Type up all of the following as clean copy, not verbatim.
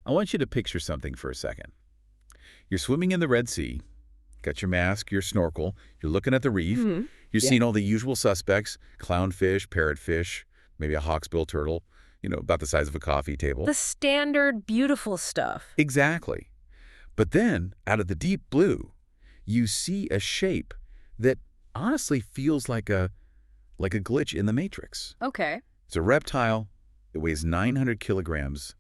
I want you to picture something for a second. You're swimming in the Red Sea, got your mask, your snorkel, you're looking at the reef, Hmm. you're Yeah. seeing all the usual suspects, clownfish, parrotfish, maybe a hawksbill turtle, about the size of a coffee table. The standard beautiful stuff. Exactly. But then, out of the deep blue, you see a shape that honestly feels like a glitch in the matrix. Okay. It's a reptile, it weighs 900 kilograms,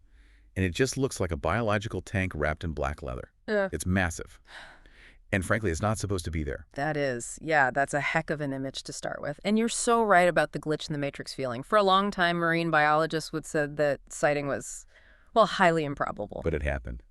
and it just looks like a biological tank wrapped in black leather. It's massive. And frankly, it's not supposed to be there. That's a heck of an image to start with. And you're so right about the glitch in the matrix feeling. For a long time, marine biologists would say that sighting was, well, highly improbable. But it happened.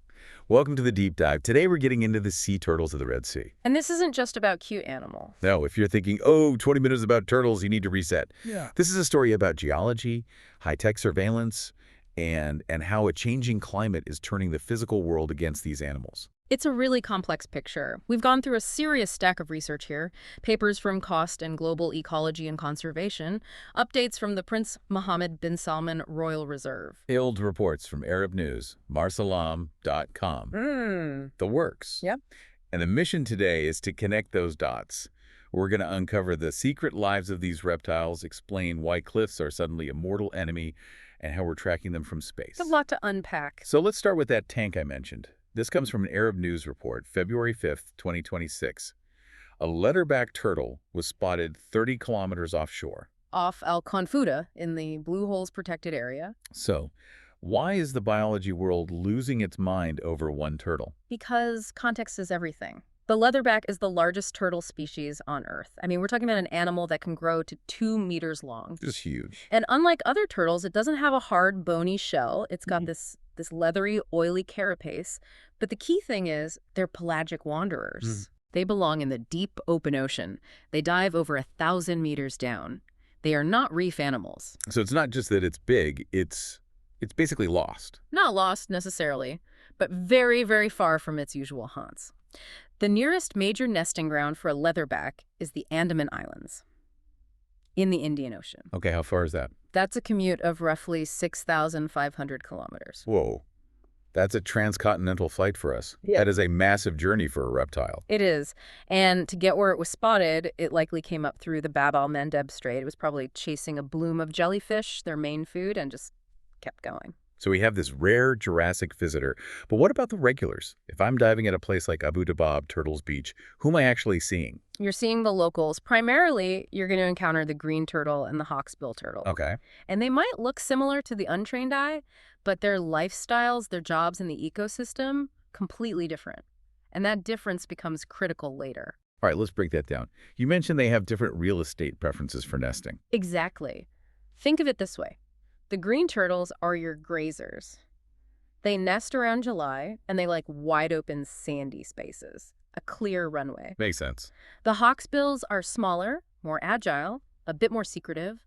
Welcome to the Deep Dive. Today we're getting into the sea turtles of the Red Sea. And this isn't just about cute animals. No, if you're thinking, oh, 20 minutes about turtles, you need to reset. Yeah. This is a story about geology, high-tech surveillance, and how a changing climate is turning the physical world against these animals. It's a really complex picture. We've gone through a serious stack of research here. Papers from Cost and Global Ecology and Conservation, updates from the Prince Mohammed bin Salman Royal Reserve. Hailed reports from Arab News, marsalam.com. The works. Yep. And the mission today is to connect those dots. We're going to uncover the secret lives of these reptiles, explain why cliffs are suddenly a mortal enemy, and how we're tracking them from space. It's a lot to unpack. So let's start with that tank I mentioned. This comes from an Arab News report, February 5th, 2026. A leatherback turtle was spotted 30 kilometers offshore. Off Al Confuta in the Blue Holes protected area. So, why is the biology world losing its mind over one turtle? Because context is everything. The leatherback is the largest turtle species on Earth. I mean, we're talking about an animal that can grow to 2 meters long. Just huge. And unlike other turtles, it doesn't have a hard, bony shell. It's got this leathery, oily carapace. But the key thing is they're pelagic wanderers. They belong in the deep open ocean. They dive over 1,000 meters down. They are not reef animals. So it's not just that it's big, it's basically lost. Not lost necessarily, but very, very far from its usual haunts. The nearest major nesting ground for a leatherback is the Andaman Islands in the Indian Ocean. Okay, how far is that? That's a commute of roughly 6,500 kilometers. Whoa. That's a transcontinental flight for us. Yeah. That is a massive journey for a reptile. It is. And to get where it was spotted, it likely came up through the Bab el-Mandeb Strait. It was probably chasing a bloom of jellyfish, their main food, and just kept going. So we have this rare Jurassic visitor. But what about the regulars? If I'm diving at a place like Abu Dabab, Turtles Beach, who am I actually seeing? You're seeing the locals. Primarily, you're going to encounter the green turtle and the hawksbill turtle. Okay. And they might look similar to the untrained eye, but their lifestyles, their jobs in the ecosystem, completely different. And that difference becomes critical later. All right, let's break that down. You mentioned they have different real estate preferences for nesting. Exactly. Think of it this way. The green turtles are your grazers. They nest around July, and they like wide open sandy spaces, a clear runway. Makes sense. The hawksbills are smaller, more agile, a bit more secretive.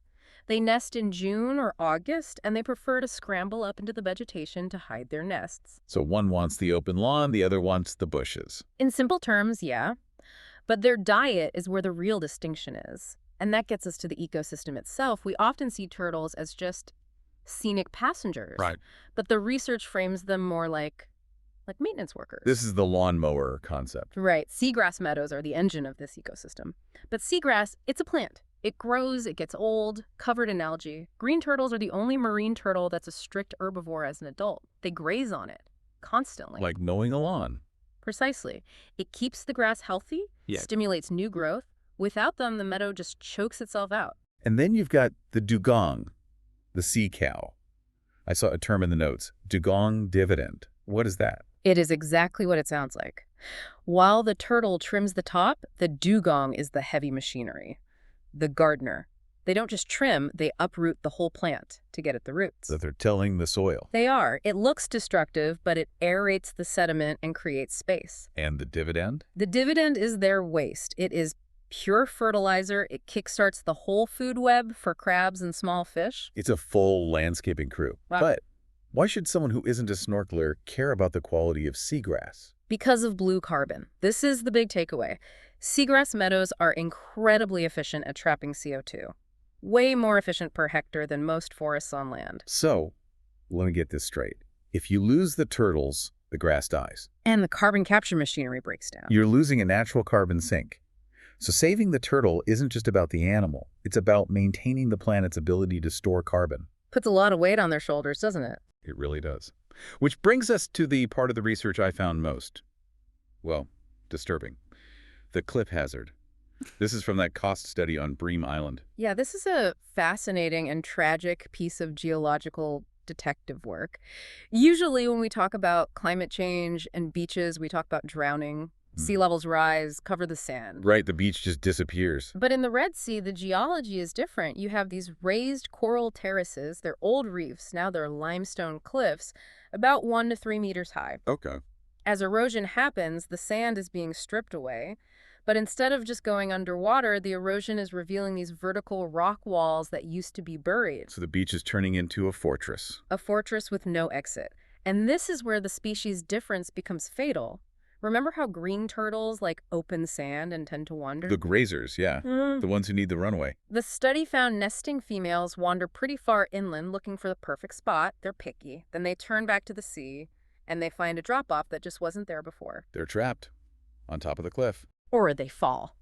They nest in June or August, and they prefer to scramble up into the vegetation to hide their nests. So one wants the open lawn, the other wants the bushes. In simple terms, yeah. But their diet is where the real distinction is. And that gets us to the ecosystem itself. We often see turtles as just scenic passengers. Right. But the research frames them more like maintenance workers. This is the lawnmower concept. Right. Seagrass meadows are the engine of this ecosystem. But seagrass, it's a plant. It grows, it gets old, covered in algae. Green turtles are the only marine turtle that's a strict herbivore as an adult. They graze on it constantly. Like mowing a lawn. Precisely. It keeps the grass healthy, stimulates new growth. Without them, the meadow just chokes itself out. And then you've got the dugong, the sea cow. I saw a term in the notes, dugong dividend. What is that? It is exactly what it sounds like. While the turtle trims the top, the dugong is the heavy machinery, the gardener. They don't just trim, they uproot the whole plant to get at the roots. So they're tilling the soil. They are. It looks destructive, but it aerates the sediment and creates space. And the dividend? The dividend is their waste. It is pure fertilizer. It kickstarts the whole food web for crabs and small fish. It's a full landscaping crew. Wow. But why should someone who isn't a snorkeler care about the quality of seagrass? Because of blue carbon. This is the big takeaway. Seagrass meadows are incredibly efficient at trapping CO2. Way more efficient per hectare than most forests on land. So, let me get this straight. If you lose the turtles, the grass dies. And the carbon capture machinery breaks down. You're losing a natural carbon sink. So saving the turtle isn't just about the animal. It's about maintaining the planet's ability to store carbon. Puts a lot of weight on their shoulders, doesn't it? It really does. Which brings us to the part of the research I found most, well, disturbing. The cliff hazard. This is from that cost study on Bream Island. Yeah, this is a fascinating and tragic piece of geological detective work. Usually when we talk about climate change and beaches, we talk about drowning. Sea levels rise, cover the sand. Right, the beach just disappears. But in the Red Sea, the geology is different. You have these raised coral terraces. They're old reefs. Now they're limestone cliffs, about 1 to 3 meters high. Okay. As erosion happens, the sand is being stripped away. But instead of just going underwater, the erosion is revealing these vertical rock walls that used to be buried. So the beach is turning into a fortress. A fortress with no exit. And this is where the species difference becomes fatal. Remember how green turtles like open sand and tend to wander? The grazers, yeah. The ones who need the runway. The study found nesting females wander pretty far inland looking for the perfect spot. They're picky. Then they turn back to the sea, and they find a drop-off that just wasn't there before. They're trapped on top of the cliff. Or they fall.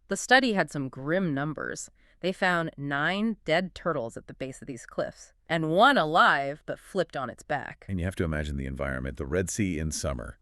The study had some grim numbers. They found 9 dead turtles at the base of these cliffs, and 1 alive but flipped on its back. And you have to imagine the environment, the Red Sea in summer.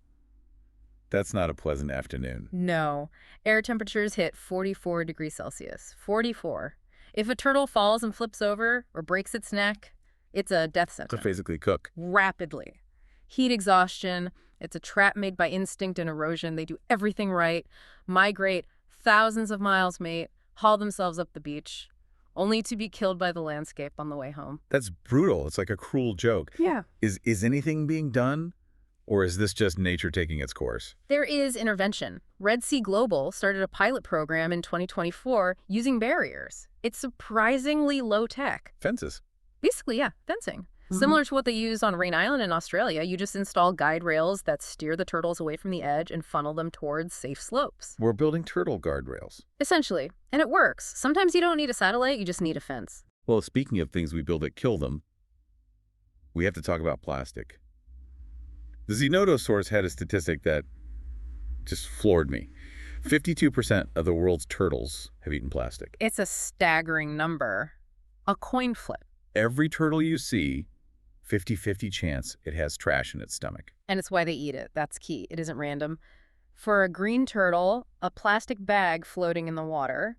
That's not a pleasant afternoon. No. Air temperatures hit 44 degrees Celsius. 44. If a turtle falls and flips over or breaks its neck, it's a death sentence. To physically cook. Rapidly. Heat exhaustion. It's a trap made by instinct and erosion. They do everything right. Migrate thousands of miles, mate. Haul themselves up the beach, only to be killed by the landscape on the way home. That's brutal. It's like a cruel joke. Yeah. Is anything being done? Or is this just nature taking its course? There is intervention. Red Sea Global started a pilot program in 2024 using barriers. It's surprisingly low tech. Fences. Basically, yeah, fencing. Similar to what they use on Rain Island in Australia, you just install guide rails that steer the turtles away from the edge and funnel them towards safe slopes. We're building turtle guardrails. Essentially. And it works. Sometimes you don't need a satellite, you just need a fence. Well, speaking of things we build that kill them, we have to talk about plastic. The Zenodosaurus had a statistic that just floored me. 52% of the world's turtles have eaten plastic. It's a staggering number. A coin flip. Every turtle you see, 50-50 chance it has trash in its stomach. And it's why they eat it. That's key. It isn't random. For a green turtle, a plastic bag floating in the water,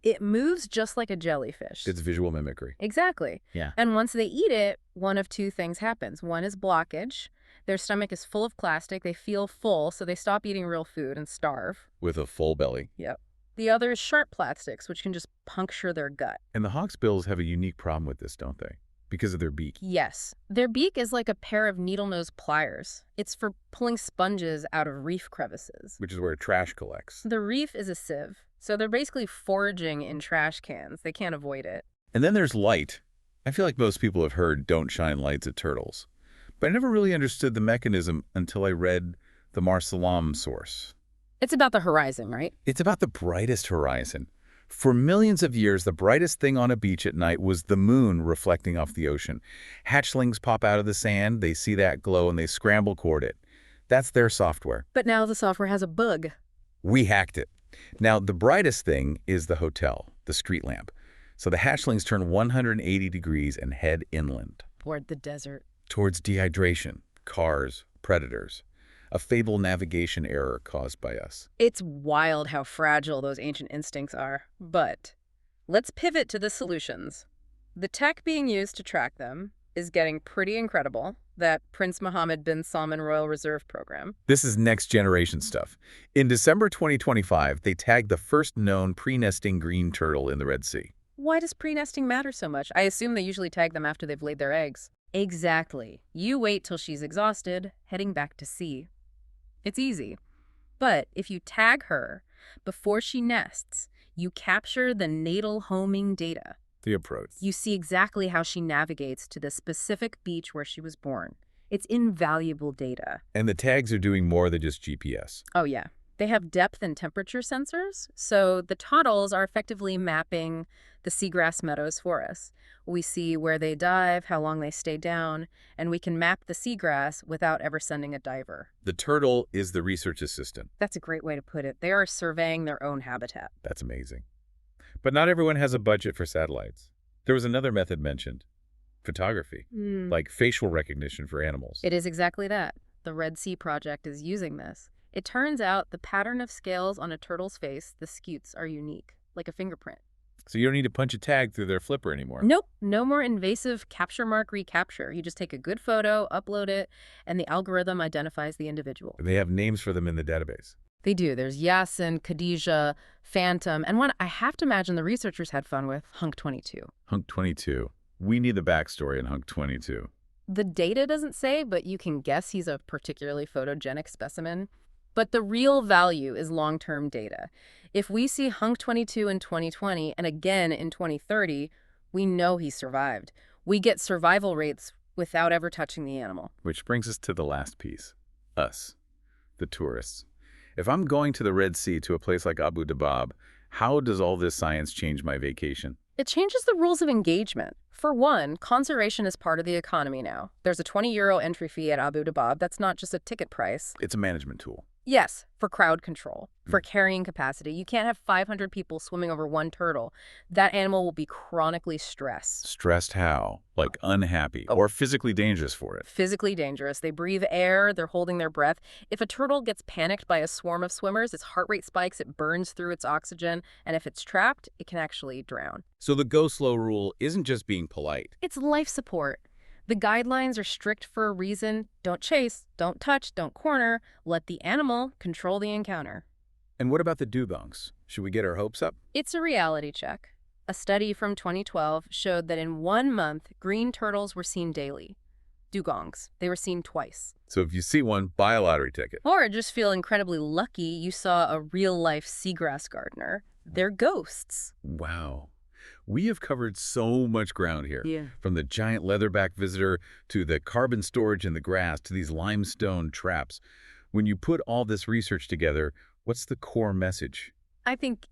it moves just like a jellyfish. It's visual mimicry. Exactly. Yeah. And once they eat it, one of 2 things happens. One is blockage. Their stomach is full of plastic. They feel full, so they stop eating real food and starve. With a full belly. Yep. The other is sharp plastics, which can just puncture their gut. And the hawksbills have a unique problem with this, don't they? Because of their beak. Yes. Their beak is like a pair of needle-nose pliers. It's for pulling sponges out of reef crevices. Which is where trash collects. The reef is a sieve, so they're basically foraging in trash cans. They can't avoid it. And then there's light. I feel like most people have heard don't shine lights at turtles. But I never really understood the mechanism until I read the Marsalam source. It's about the horizon, right? It's about the brightest horizon. For millions of years, the brightest thing on a beach at night was the moon reflecting off the ocean. Hatchlings pop out of the sand, they see that glow, and they scramble toward it. That's their software. But now the software has a bug. We hacked it. Now, the brightest thing is the hotel, the street lamp. So the hatchlings turn 180 degrees and head inland. Toward the desert. Towards dehydration, cars, predators. A fatal navigation error caused by us. It's wild how fragile those ancient instincts are. But let's pivot to the solutions. The tech being used to track them is getting pretty incredible. That Prince Mohammed bin Salman Royal Reserve program. This is next generation stuff. In December 2025, they tagged the first known pre-nesting green turtle in the Red Sea. Why does pre-nesting matter so much? I assume they usually tag them after they've laid their eggs. Exactly. You wait till she's exhausted, heading back to sea. It's easy. But if you tag her before she nests, you capture the natal homing data. The approach. You see exactly how she navigates to the specific beach where she was born. It's invaluable data. And the tags are doing more than just GPS. Oh, yeah. They have depth and temperature sensors, so the tunnels are effectively mapping the seagrass meadows for us. We see where they dive, how long they stay down, and we can map the seagrass without ever sending a diver. The turtle is the research assistant. That's a great way to put it. They are surveying their own habitat. That's amazing. But not everyone has a budget for satellites. There was another method mentioned, photography, like facial recognition for animals. It is exactly that. The Red Sea Project is using this. It turns out the pattern of scales on a turtle's face, the scutes, are unique, like a fingerprint. So you don't need to punch a tag through their flipper anymore. Nope, no more invasive capture mark recapture. You just take a good photo, upload it, and the algorithm identifies the individual. They have names for them in the database. They do. There's Yasin, Khadijah, Phantom, and one I have to imagine the researchers had fun with, Hunk 22. Hunk 22. We need the backstory in Hunk 22. The data doesn't say, but you can guess he's a particularly photogenic specimen. But the real value is long-term data. If we see Hunk 22 in 2020 and again in 2030, we know he survived. We get survival rates without ever touching the animal. Which brings us to the last piece. Us, the tourists. If I'm going to the Red Sea to a place like Abu Dabab, how does all this science change my vacation? It changes the rules of engagement. For one, conservation is part of the economy now. There's a €20 entry fee at Abu Dabab. That's not just a ticket price. It's a management tool. Yes, for crowd control, for carrying capacity. You can't have 500 people swimming over one turtle. That animal will be chronically stressed. Stressed how? Like unhappy or physically dangerous for it? Physically dangerous. They breathe air, they're holding their breath. If a turtle gets panicked by a swarm of swimmers, its heart rate spikes, it burns through its oxygen, and if it's trapped, it can actually drown. So the go slow rule isn't just being polite. It's life support. The guidelines are strict for a reason. Don't chase, don't touch, don't corner. Let the animal control the encounter. And what about the dugongs? Should we get our hopes up? It's a reality check. A study from 2012 showed that in 1 month, green turtles were seen daily. Dugongs. They were seen twice. So if you see one, buy a lottery ticket. Or just feel incredibly lucky you saw a real-life seagrass gardener. They're ghosts. Wow. We have covered so much ground here. Yeah. From the giant leatherback visitor to the carbon storage in the grass to these limestone traps. When you put all this research together, what's the core message? I think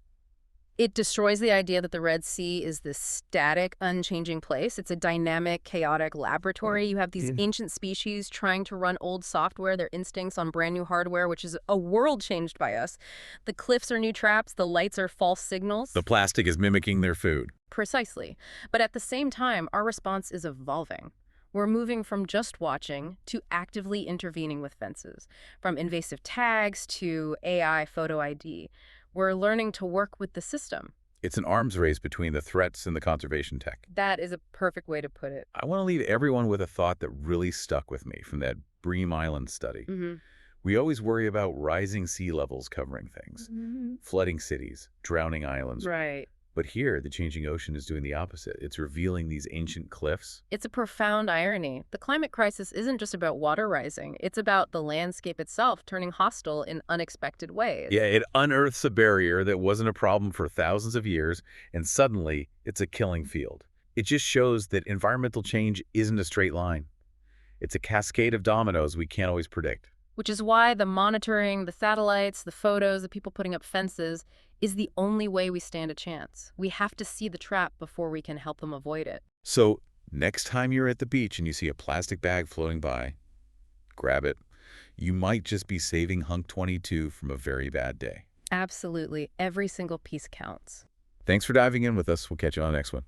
it destroys the idea that the Red Sea is this static, unchanging place. It's a dynamic, chaotic laboratory. You have these ancient species trying to run old software, their instincts on brand new hardware, which is a world changed by us. The cliffs are new traps. The lights are false signals. The plastic is mimicking their food. Precisely. But at the same time, our response is evolving. We're moving from just watching to actively intervening with fences, from invasive tags to AI photo ID. We're learning to work with the system. It's an arms race between the threats and the conservation tech. That is a perfect way to put it. I want to leave everyone with a thought that really stuck with me from that Bream Island study. We always worry about rising sea levels covering things, flooding cities, drowning islands. Right. But here, the changing ocean is doing the opposite. It's revealing these ancient cliffs. It's a profound irony. The climate crisis isn't just about water rising. It's about the landscape itself turning hostile in unexpected ways. Yeah, it unearths a barrier that wasn't a problem for thousands of years, and suddenly it's a killing field. It just shows that environmental change isn't a straight line. It's a cascade of dominoes we can't always predict. Which is why the monitoring, the satellites, the photos, the people putting up fences is the only way we stand a chance. We have to see the trap before we can help them avoid it. So next time you're at the beach and you see a plastic bag floating by, grab it. You might just be saving Hunk 22 from a very bad day. Absolutely. Every single piece counts. Thanks for diving in with us. We'll catch you on the next one.